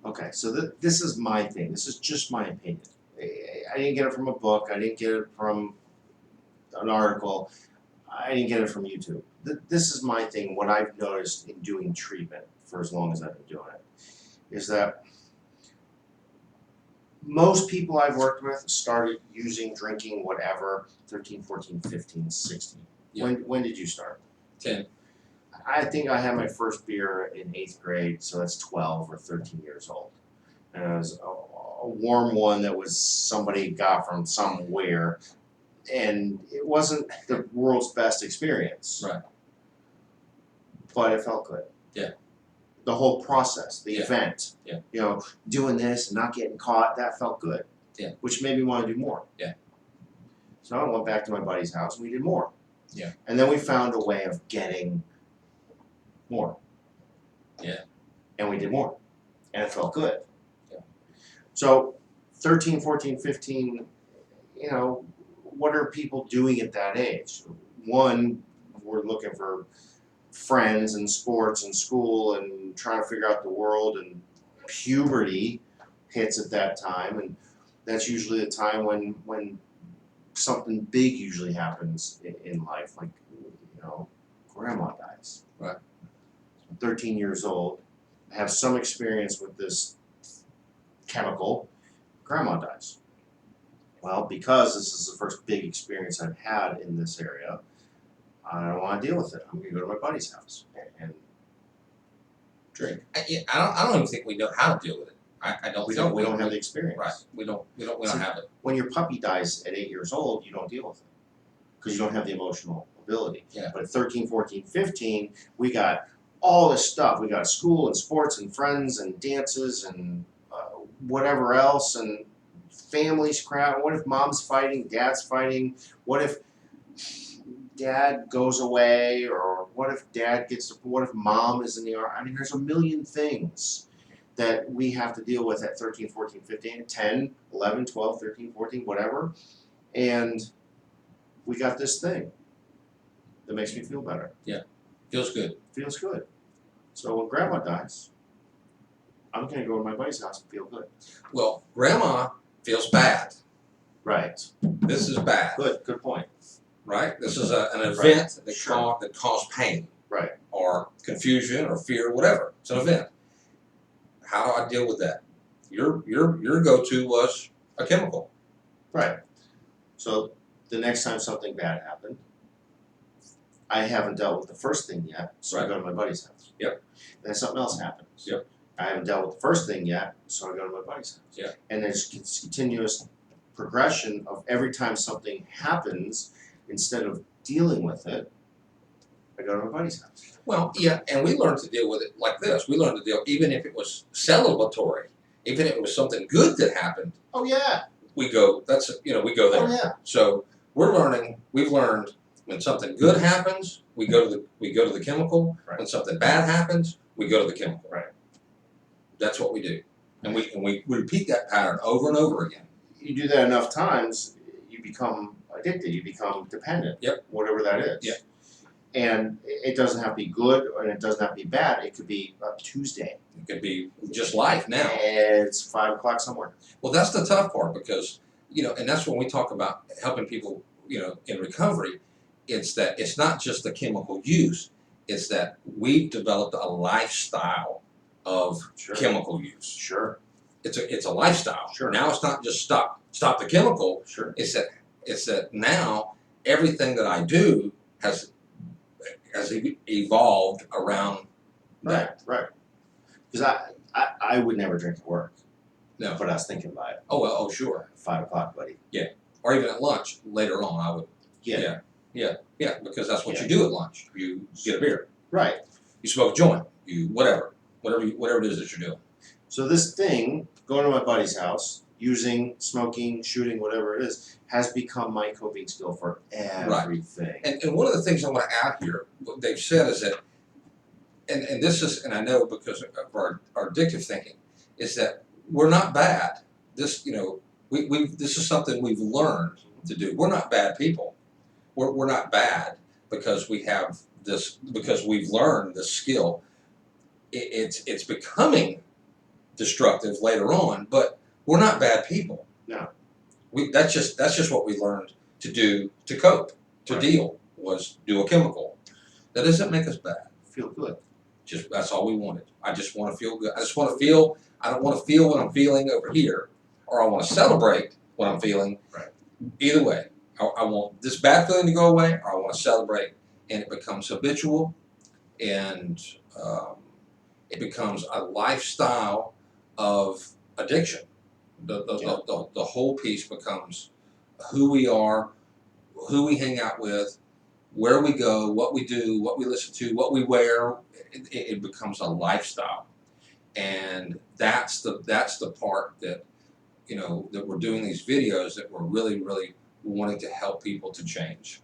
Okay, so this is my thing. This is just my opinion. I didn't get it from a book. I didn't get it from an article. I didn't get it from YouTube. This is my thing. What I've noticed in doing treatment for as long as I've been doing it is that most people I've worked with started using, drinking, whatever, 13, 14, 15, 16. Yeah. When did you start? 10. I think I had my first beer in 8th grade, so that's 12 or 13 years old. And it was a warm one that was somebody got from somewhere, and it wasn't the world's best experience. Right. But it felt good. Yeah. The whole process, the event, yeah. You know, doing this and not getting caught, that felt good. Yeah. Which made me want to do more. Yeah. So I went back to my buddy's house and we did more. Yeah. And then we found a way of getting more. Yeah. And we did more. And it felt good. Yeah. So 13, 14, 15, you know, what are people doing at that age? One, we're looking for friends and sports and school and trying to figure out the world, and puberty hits at that time, and that's usually the time when something big usually happens in life, like, you know, grandma dies. Right. 13 years old, have some experience with this chemical, grandma dies. Well, because this is the first big experience I've had in this area, I don't want to deal with it. I'm going to go to my buddy's house and drink. I don't even think we know how to deal with it. I don't. We don't have the experience. Right. We don't have it. When your puppy dies at 8 years old, you don't deal with it because you don't have the emotional ability. Yeah. But at 13, 14, 15, we got all this stuff. We got school and sports and friends and dances and whatever else, and families crowd. What if mom's fighting, dad's fighting? What if dad goes away, or what if dad gets, what if mom is in the army? I mean, there's a million things that we have to deal with at 13, 14, 15, 10, 11, 12, 13, 14, whatever. And we got this thing that makes me feel better. Yeah. Feels good. Feels good. So when grandma dies, I'm going to go to my buddy's house and feel good. Well, grandma feels bad. Right. This is bad. Good point. Right? This is an event that, Sure. that caused pain. Right. Or confusion or fear, whatever. It's an event. How do I deal with that? Your go-to was a chemical. Right. So the next time something bad happened, I haven't dealt with the first thing yet, so I go to my buddy's house. Yep. Then something else happens. Yep. I haven't dealt with the first thing yet, so I go to my buddy's house. Yeah. And there's continuous progression of every time something happens, instead of dealing with it, I go to my buddy's house. Well, yeah, and we learned to deal with it like this. We learned to deal, even if it was celebratory, even if it was something good that happened. Oh yeah. We go. We go there. Oh yeah. So we've learned when something good happens, we go to the chemical. Right. When something bad happens, we go to the chemical. Right. That's what we do, and we repeat that pattern over and over again. You do that enough times, you become addicted. You become dependent. Yep. Whatever that is. Yep. And it doesn't have to be good, and it doesn't have to be bad. It could be a Tuesday. It could be just life now. It's 5 o'clock somewhere. Well, that's the tough part because, and that's when we talk about helping people, in recovery. It's that it's not just the chemical use. It's that we've developed a lifestyle of chemical use. Sure. It's a lifestyle. Sure. Now it's not just stop the chemical. Sure. It's that now everything that I do has evolved around that. Right. Because I would never drink at work. No. But I was thinking about it. Oh well. Oh sure. 5 o'clock, buddy. Yeah. Or even at lunch later on, I would. Yeah. Yeah. Because that's what you do at lunch. You get a beer. Right. You smoke a joint. You whatever it is that you're doing. So this thing, going to my buddy's house, using, smoking, shooting, whatever it is, has become my coping skill for everything. Right. And one of the things I want to add here, what they've said is that, and this is, and I know because of our addictive thinking, is that we're not bad. This, this is something we've learned to do. We're not bad people. We're not bad because we have this, because we've learned this skill. It's becoming destructive later on, but we're not bad people. No. That's just what we learned to do to cope, to Right. deal, was do a chemical. That doesn't make us bad. Feel good. Just that's all we wanted. I just want to feel good. I just want to feel. I don't want to feel what I'm feeling over here, or I want to celebrate what I'm feeling. Right. Either way, I want this bad feeling to go away, or I want to celebrate, and it becomes habitual, and it becomes a lifestyle of addiction. The whole piece becomes who we are, who we hang out with, where we go, what we do, what we listen to, what we wear. It becomes a lifestyle, and that's the part that that we're doing these videos, that we're really wanting to help people to change.